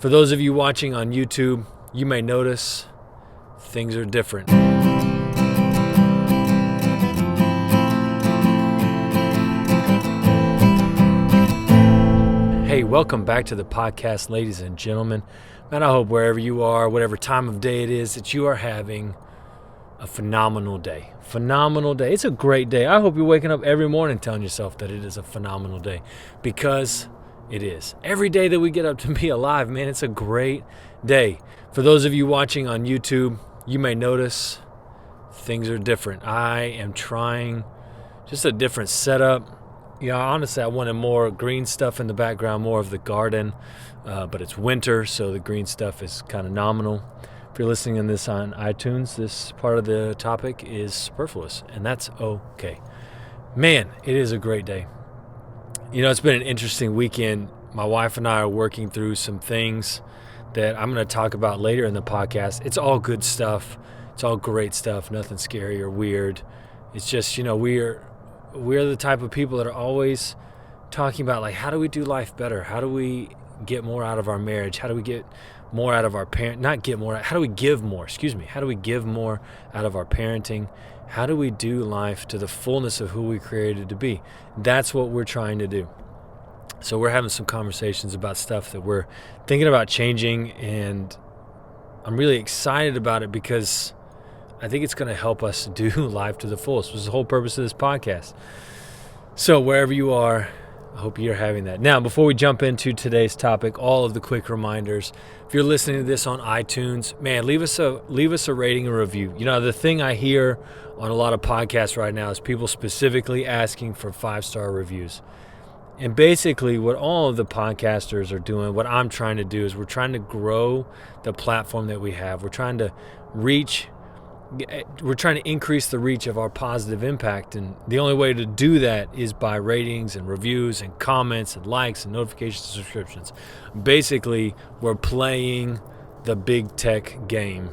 For those of you watching on YouTube, you may notice things are different. Hey, welcome back to the podcast, ladies and gentlemen. Man, I hope wherever you are, whatever time of day it is, that you are having a phenomenal day. Phenomenal day. It's a great day. I hope you're waking up every morning telling yourself that it is a phenomenal day, because it is. Every day that we get up to be alive, man, it's a great day. For those of you watching on YouTube, you may notice things are different. I am trying just a different setup. Honestly, I wanted more green stuff in the background, more of the garden, but it's winter, so the green stuff is kind of nominal. If you're listening to this on iTunes, this part of the topic is superfluous, and that's okay. Man, it is a great day. It's been an interesting weekend. My wife and I are working through some things that I'm going to talk about later in the podcast. It's all good stuff. It's all great stuff. Nothing scary or weird. It's just, we're the type of people that are always talking about, like, how do we do life better? How do we get more out of our marriage? How do we get more out of our how do we give more? How do we give more out of our parenting? How do we do life to the fullness of who we created to be? That's what we're trying to do. So we're having some conversations about stuff that we're thinking about changing, and I'm really excited about it because I think it's going to help us do life to the fullest, which is the whole purpose of this podcast. So wherever you are, I hope you're having that. Now, before we jump into today's topic, all of the quick reminders. If you're listening to this on iTunes, man, leave us a rating and review. The thing I hear on a lot of podcasts right now is people specifically asking for 5-star reviews. And basically what all of the podcasters are doing, what I'm trying to do, is we're trying to grow the platform that we have. We're trying to increase the reach of our positive impact, and the only way to do that is by ratings and reviews and comments and likes and notifications and subscriptions. Basically, we're playing the big tech game,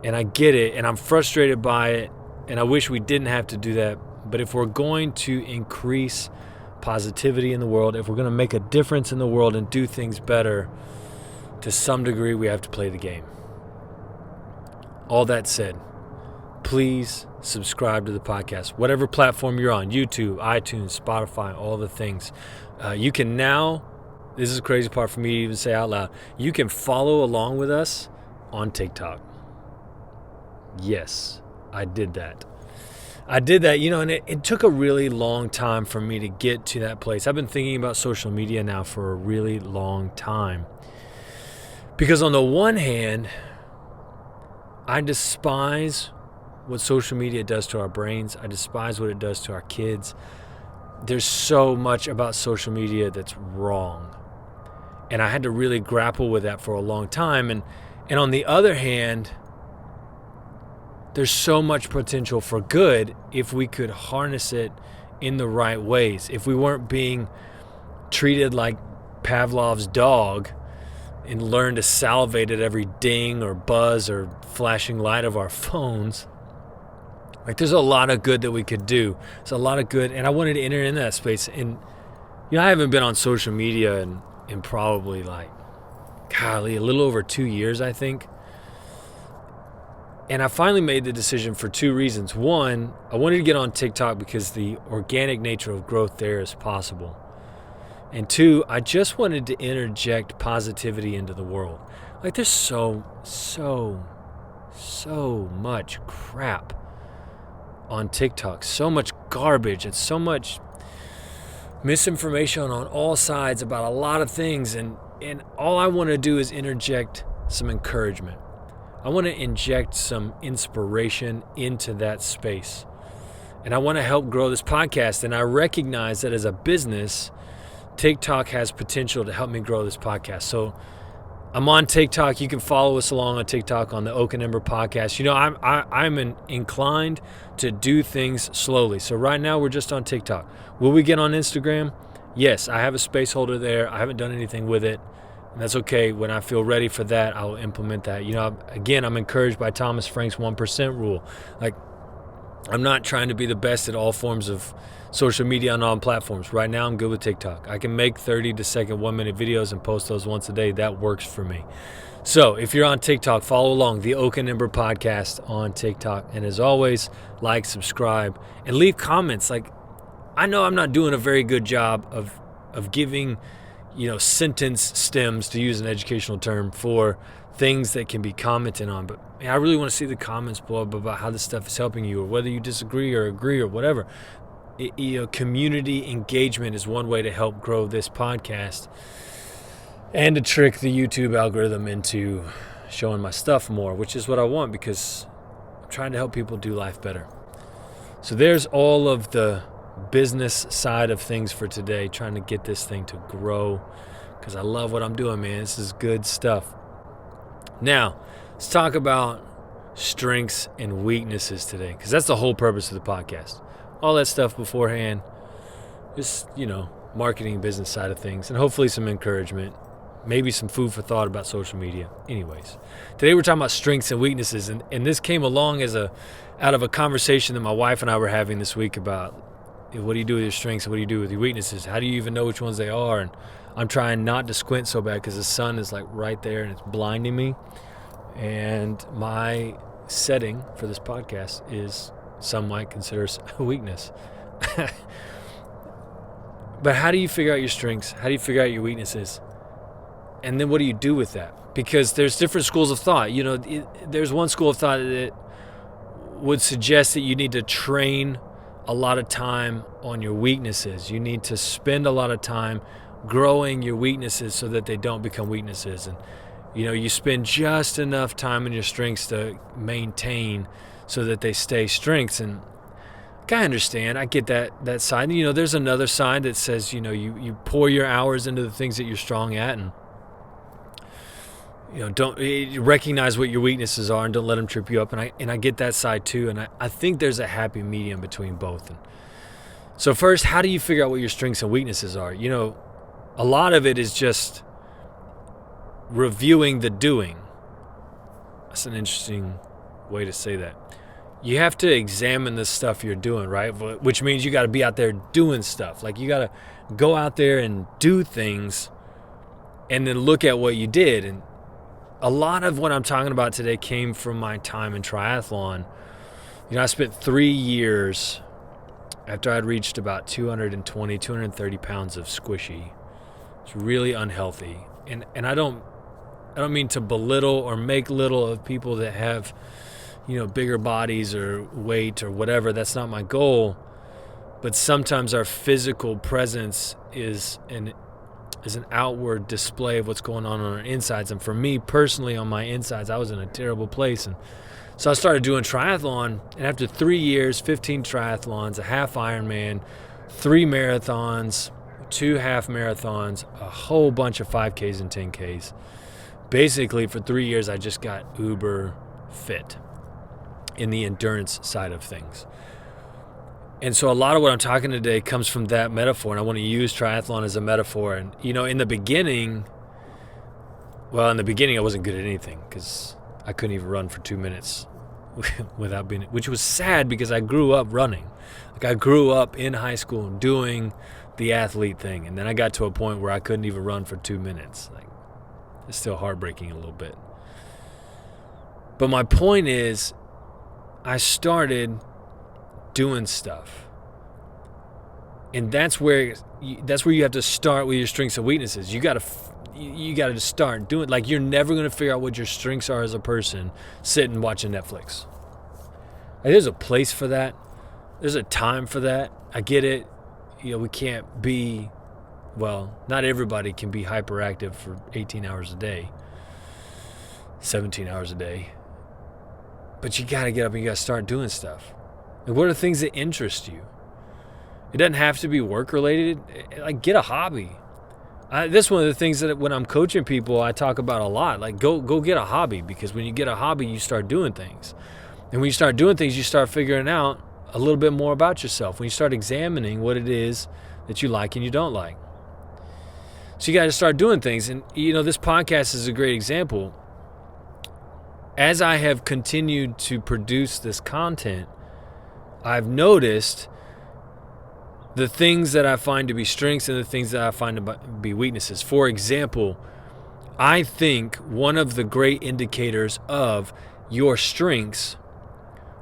and I get it, and I'm frustrated by it, and I wish we didn't have to do that. But if we're going to increase positivity in the world, if we're going to make a difference in the world and do things better, to some degree we have to play the game. All that said, please subscribe to the podcast. Whatever platform you're on, YouTube, iTunes, Spotify, all the things. You can now, this is the crazy part for me to even say out loud, you can follow along with us on TikTok. Yes, I did that. And it took a really long time for me to get to that place. I've been thinking about social media now for a really long time. Because on the one hand, I despise what social media does to our brains. I despise what it does to our kids. There's so much about social media that's wrong. And I had to really grapple with that for a long time. And on the other hand, there's so much potential for good if we could harness it in the right ways. If we weren't being treated like Pavlov's dog and learn to salivate at every ding or buzz or flashing light of our phones. Like, there's a lot of good that we could do. There's a lot of good, and I wanted to enter into that space. And I haven't been on social media in probably a little over 2 years, I think. And I finally made the decision for 2 reasons. One, I wanted to get on TikTok because the organic nature of growth there is possible. And 2, I just wanted to interject positivity into the world. Like, there's so much crap on TikTok, so much garbage, and so much misinformation on all sides about a lot of things. And all I want to do is interject some encouragement. I want to inject some inspiration into that space. And I want to help grow this podcast. And I recognize that as a business, TikTok has potential to help me grow this podcast. So I'm on TikTok. You can follow us along on TikTok on the Oak and Ember podcast. I'm inclined to do things slowly. So right now we're just on TikTok. Will we get on Instagram? Yes, I have a space holder there. I haven't done anything with it. And that's okay. When I feel ready for that, I'll implement that. Again, I'm encouraged by Thomas Frank's 1% rule. Like, I'm not trying to be the best at all forms of social media on all platforms. Right now, I'm good with TikTok. I can make 30 to second 1-minute videos and post those once a day. That works for me. So if you're on TikTok, follow along, the Oak and Ember podcast on TikTok. And as always, like, subscribe, and leave comments. Like, I know I'm not doing a very good job of giving, sentence stems, to use an educational term, for things that can be commented on. But I really want to see the comments below about how this stuff is helping you, or whether you disagree or agree or whatever. Community engagement is one way to help grow this podcast and to trick the YouTube algorithm into showing my stuff more, which is what I want, because I'm trying to help people do life better. So there's all of the business side of things for today, trying to get this thing to grow, because I love what I'm doing, man. This is good stuff. Now, let's talk about strengths and weaknesses today, because that's the whole purpose of the podcast. All that stuff beforehand, just, marketing, business side of things, and hopefully some encouragement, maybe some food for thought about social media. Anyways, today we're talking about strengths and weaknesses, and this came along out of a conversation that my wife and I were having this week about, what do you do with your strengths and what do you do with your weaknesses? How do you even know which ones they are? And I'm trying not to squint so bad because the sun is like right there and it's blinding me. And my setting for this podcast is, some might consider, a weakness. But how do you figure out your strengths? How do you figure out your weaknesses? And then what do you do with that? Because there's different schools of thought. There's one school of thought that would suggest that you need to train a lot of time on your weaknesses. You need to spend a lot of time growing your weaknesses so that they don't become weaknesses. And, you spend just enough time on your strengths to maintain so that they stay strengths. And I understand. I get that side. There's another side that says, you pour your hours into the things that you're strong at, and don't recognize what your weaknesses are and don't let them trip you up. And I get that side too. And I think there's a happy medium between both. And so first, how do you figure out what your strengths and weaknesses are? A lot of it is just reviewing the doing. That's an interesting way to say that. You have to examine the stuff you're doing, right? Which means you got to be out there doing stuff. Like, you got to go out there and do things and then look at what you did. And a lot of what I'm talking about today came from my time in triathlon. I spent 3 years after I'd reached about 230 pounds of squishy. It's really unhealthy. And I don't mean to belittle or make little of people that have, bigger bodies or weight or whatever. That's not my goal. But sometimes our physical presence is an outward display of what's going on our insides. And for me personally, on my insides, I was in a terrible place. And so I started doing triathlon. And after 3 years, 15 triathlons, a half Ironman, 3 marathons, 2 half marathons, a whole bunch of 5Ks and 10Ks. Basically, for 3 years, I just got uber fit in the endurance side of things. And so a lot of what I'm talking today comes from that metaphor, and I want to use triathlon as a metaphor. And, in the beginning I wasn't good at anything, because I couldn't even run for 2 minutes without being, which was sad because I grew up running. Like, I grew up in high school doing the athlete thing, and then I got to a point where I couldn't even run for 2 minutes. Like, it's still heartbreaking a little bit. But my point is, I started doing stuff. And that's where you have to start with your strengths and weaknesses. You got to just start doing. Like, you're never going to figure out what your strengths are as a person sitting watching Netflix. Like, there's a place for that. There's a time for that. I get it. We can't be, not everybody can be hyperactive for 18 hours a day, 17 hours a day. But you got to get up and you got to start doing stuff. Like, what are things that interest you? It doesn't have to be work related. Like, get a hobby. This is one of the things that when I'm coaching people, I talk about a lot. Like, go get a hobby, because when you get a hobby, you start doing things. And when you start doing things, you start figuring out a little bit more about yourself. When you start examining what it is that you like and you don't like. So you got to start doing things. And, this podcast is a great example. As I have continued to produce this content, I've noticed the things that I find to be strengths and the things that I find to be weaknesses. For example, I think one of the great indicators of your strengths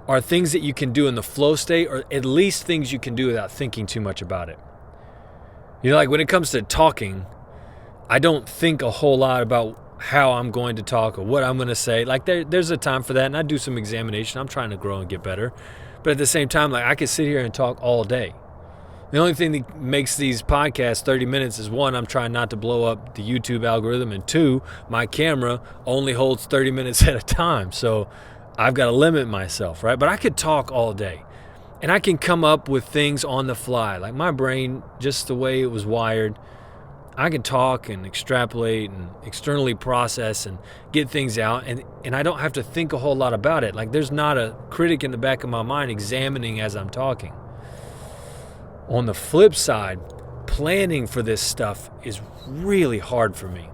are things that you can do in the flow state, or at least things you can do without thinking too much about it. Like when it comes to talking, I don't think a whole lot about how I'm going to talk or what I'm going to say. Like there's a time for that, and I do some examination. I'm trying to grow and get better. But at the same time, like I could sit here and talk all day. The only thing that makes these podcasts 30 minutes is, one, I'm trying not to blow up the YouTube algorithm, and two, my camera only holds 30 minutes at a time. So I've got to limit myself, right? But I could talk all day, and I can come up with things on the fly. Like my brain, just the way it was wired, I can talk and extrapolate and externally process and get things out, and I don't have to think a whole lot about it. Like there's not a critic in the back of my mind examining as I'm talking. On the flip side, planning for this stuff is really hard for me.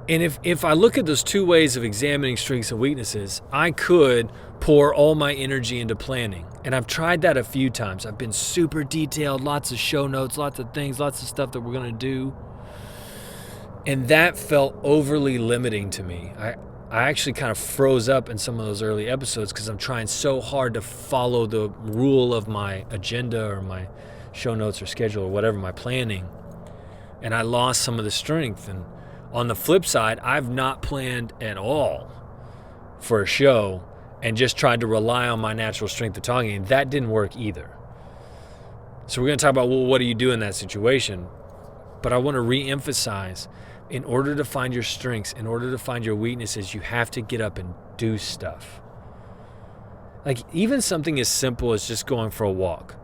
And if I look at those two ways of examining strengths and weaknesses, I could pour all my energy into planning. And I've tried that a few times. I've been super detailed, lots of show notes, lots of things, lots of stuff that we're going to do. And that felt overly limiting to me. I actually kind of froze up in some of those early episodes because I'm trying so hard to follow the rule of my agenda or my show notes or schedule or whatever, my planning. And I lost some of the strength. And on the flip side, I've not planned at all for a show and just tried to rely on my natural strength of talking. And that didn't work either. So we're going to talk about, well, what do you do in that situation? But I want to re-emphasize, in order to find your strengths, in order to find your weaknesses, you have to get up and do stuff. Like even something as simple as just going for a walk.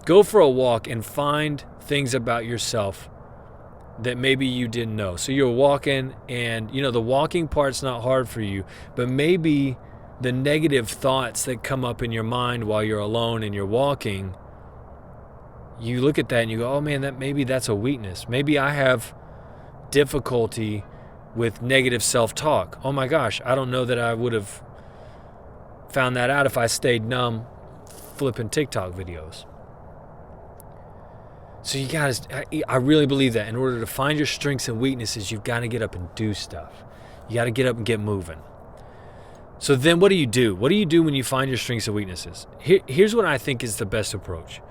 Go for a walk and find things about yourself that maybe you didn't know. So you're walking and, the walking part's not hard for you, but maybe the negative thoughts that come up in your mind while you're alone and you're walking, you look at that and you go, oh man, maybe that's a weakness. Maybe I have difficulty with negative self-talk. Oh my gosh, I don't know that I would have found that out if I stayed numb flipping TikTok videos. So I really believe that in order to find your strengths and weaknesses, you've got to get up and do stuff. You got to get up and get moving. So then what do you do? What do you do when you find your strengths and weaknesses? Here's what I think is the best approach.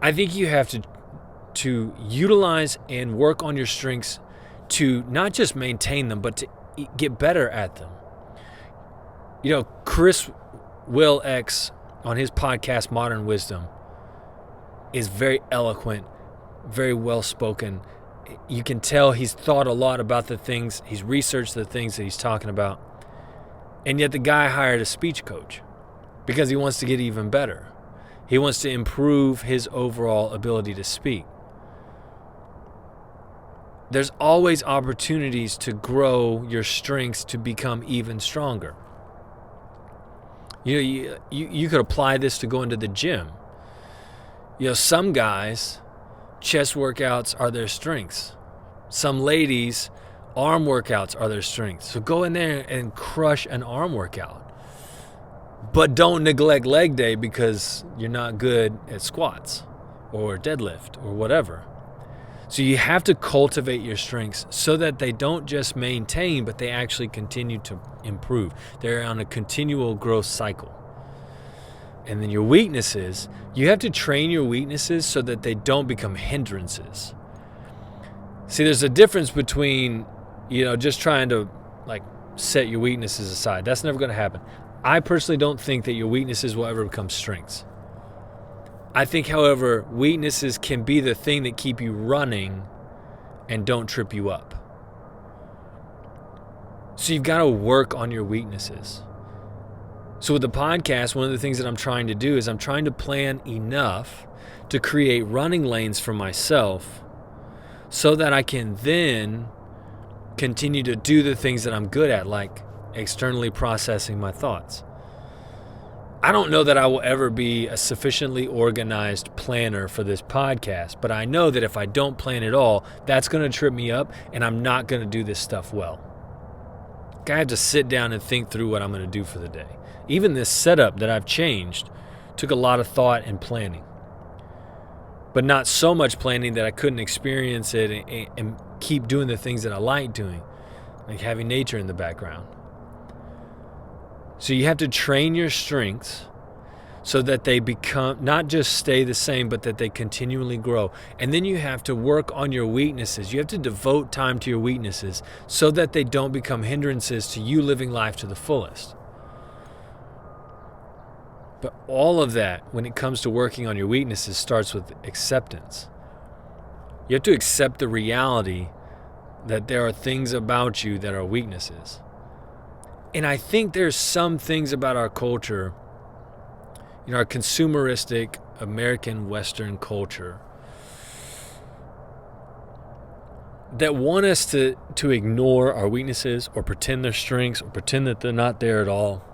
I think you have to utilize and work on your strengths to not just maintain them, but to get better at them. Chris Will X on his podcast, Modern Wisdom, is very eloquent, very well-spoken. You can tell he's thought a lot about the things, he's researched the things that he's talking about. And yet the guy hired a speech coach because he wants to get even better. He wants to improve his overall ability to speak. There's always opportunities to grow your strengths to become even stronger. You could apply this to going to the gym. Some guys, chest workouts are their strengths. Some ladies, arm workouts are their strengths. So go in there and crush an arm workout. But don't neglect leg day because you're not good at squats or deadlift or whatever. So you have to cultivate your strengths so that they don't just maintain, but they actually continue to improve. They're on a continual growth cycle. And then your weaknesses, you have to train your weaknesses so that they don't become hindrances. See, there's a difference between, just trying to set your weaknesses aside. That's never going to happen. I personally don't think that your weaknesses will ever become strengths. I think, however, weaknesses can be the thing that keep you running and don't trip you up. So you've got to work on your weaknesses. So with the podcast, one of the things that I'm trying to do is I'm trying to plan enough to create running lanes for myself so that I can then continue to do the things that I'm good at, like externally processing my thoughts. I don't know that I will ever be a sufficiently organized planner for this podcast, but I know that if I don't plan at all, that's going to trip me up and I'm not going to do this stuff well. Like I have to sit down and think through what I'm going to do for the day. Even this setup that I've changed took a lot of thought and planning. But not so much planning that I couldn't experience it and keep doing the things that I like doing, like having nature in the background. So you have to train your strengths so that they become, not just stay the same, but that they continually grow. And then you have to work on your weaknesses. You have to devote time to your weaknesses so that they don't become hindrances to you living life to the fullest. But all of that, when it comes to working on your weaknesses, starts with acceptance. You have to accept the reality that there are things about you that are weaknesses. And I think there's some things about our culture, our consumeristic American Western culture, that want us to ignore our weaknesses or pretend they're strengths or pretend that they're not there at all.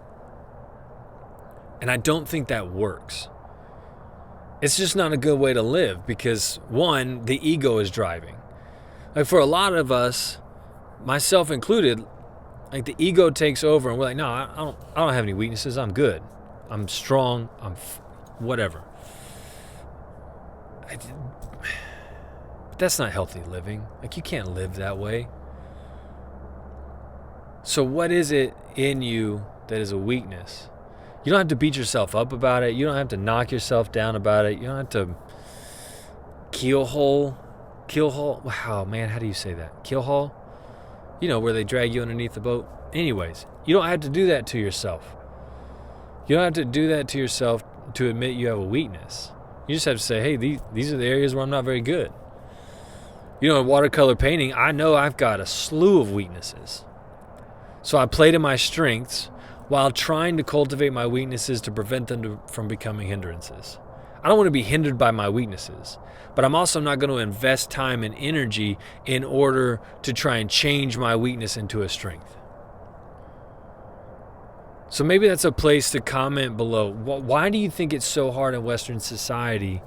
And I don't think that works. It's just not a good way to live because, one, the ego is driving. Like for a lot of us, myself included, like the ego takes over and we're like, no, I don't have any weaknesses. I'm good. I'm strong. Whatever. But that's not healthy living. Like you can't live that way. So what is it in you that is a weakness? You don't have to beat yourself up about it. You don't have to knock yourself down about it. You don't have to keelhaul. Wow, man, how do you say that? Keelhaul? Where they drag you underneath the boat. Anyways, you don't have to do that to yourself. You don't have to do that to yourself to admit you have a weakness. You just have to say, hey, these are the areas where I'm not very good. In watercolor painting, I know I've got a slew of weaknesses. So I play to my strengths while trying to cultivate my weaknesses to prevent them from becoming hindrances. I don't want to be hindered by my weaknesses, but I'm also not going to invest time and energy in order to try and change my weakness into a strength. So maybe that's a place to comment below. Why do you think it's so hard in Western society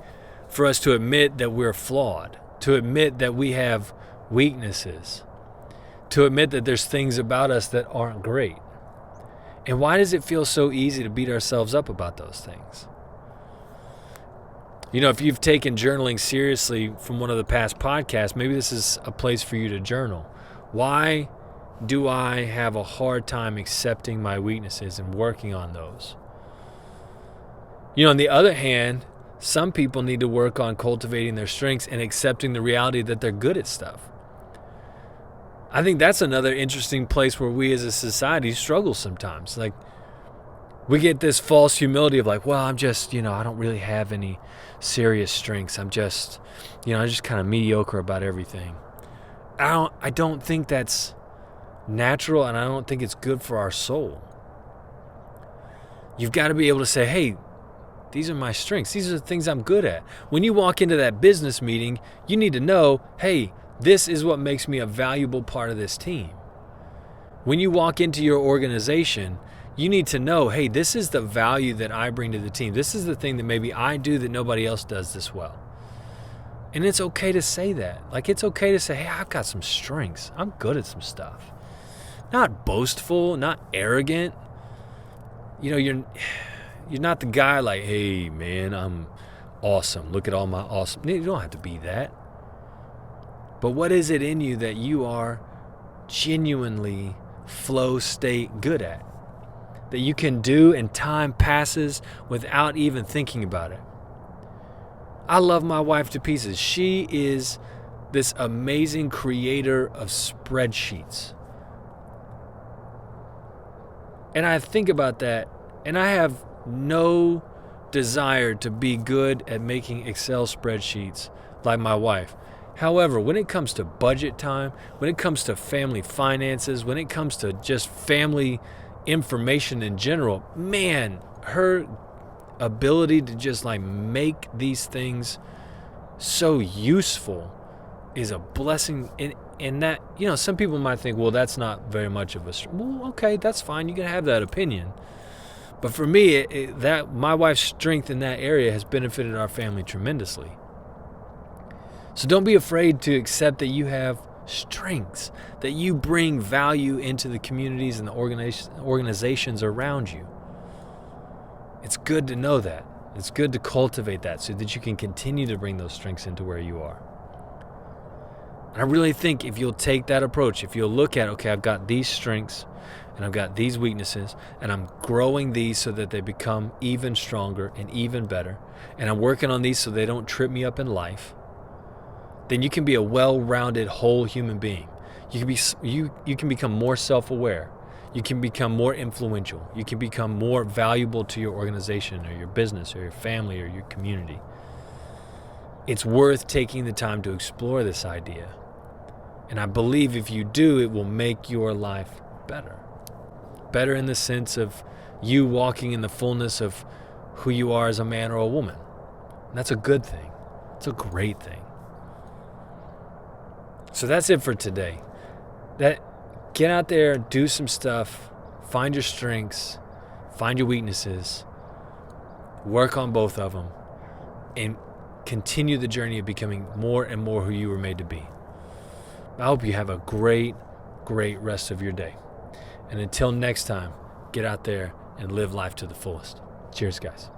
for us to admit that we're flawed, to admit that we have weaknesses, to admit that there's things about us that aren't great? And why does it feel so easy to beat ourselves up about those things? If you've taken journaling seriously from one of the past podcasts, maybe this is a place for you to journal. Why do I have a hard time accepting my weaknesses and working on those? On the other hand, some people need to work on cultivating their strengths and accepting the reality that they're good at stuff. I think that's another interesting place where we as a society struggle sometimes. Like, we get this false humility of like, well, I'm just, I don't really have any serious strengths. I'm just, I'm just kind of mediocre about everything. I don't think that's natural, and I don't think it's good for our soul. You've got to be able to say, hey, these are my strengths. These are the things I'm good at. When you walk into that business meeting, you need to know, hey, this is what makes me a valuable part of this team. When you walk into your organization, you need to know, hey, this is the value that I bring to the team. This is the thing that maybe I do that nobody else does this well. And it's okay to say that. Like, it's okay to say, hey, I've got some strengths. I'm good at some stuff. Not boastful, not arrogant. You're not the guy like, hey, man, I'm awesome. Look at all my awesome. You don't have to be that. But what is it in you that you are genuinely flow state good at? That you can do and time passes without even thinking about it. I love my wife to pieces. She is this amazing creator of spreadsheets. And I think about that, and I have no desire to be good at making Excel spreadsheets like my wife. However, when it comes to budget time, when it comes to family finances, when it comes to just family information in general, man, her ability to just like make these things so useful is a blessing. And that, some people might think, well, that's not very much of a, well, okay, that's fine. You can have that opinion. But for me, that my wife's strength in that area has benefited our family tremendously. So don't be afraid to accept that you have strengths, that you bring value into the communities and the organizations around you. It's good to know that. It's good to cultivate that so that you can continue to bring those strengths into where you are. And I really think if you'll take that approach, if you'll look at, okay, I've got these strengths and I've got these weaknesses, and I'm growing these so that they become even stronger and even better, and I'm working on these so they don't trip me up in life, then you can be a well-rounded whole human being. You can become more self-aware. You can become more influential. You can become more valuable to your organization or your business or your family or your community. It's worth taking the time to explore this idea. And I believe if you do, it will make your life better. Better in the sense of you walking in the fullness of who you are as a man or a woman. And that's a good thing. It's a great thing. So that's it for today. Get out there, do some stuff, find your strengths, find your weaknesses, work on both of them, and continue the journey of becoming more and more who you were made to be. I hope you have a great, great rest of your day. And until next time, get out there and live life to the fullest. Cheers, guys.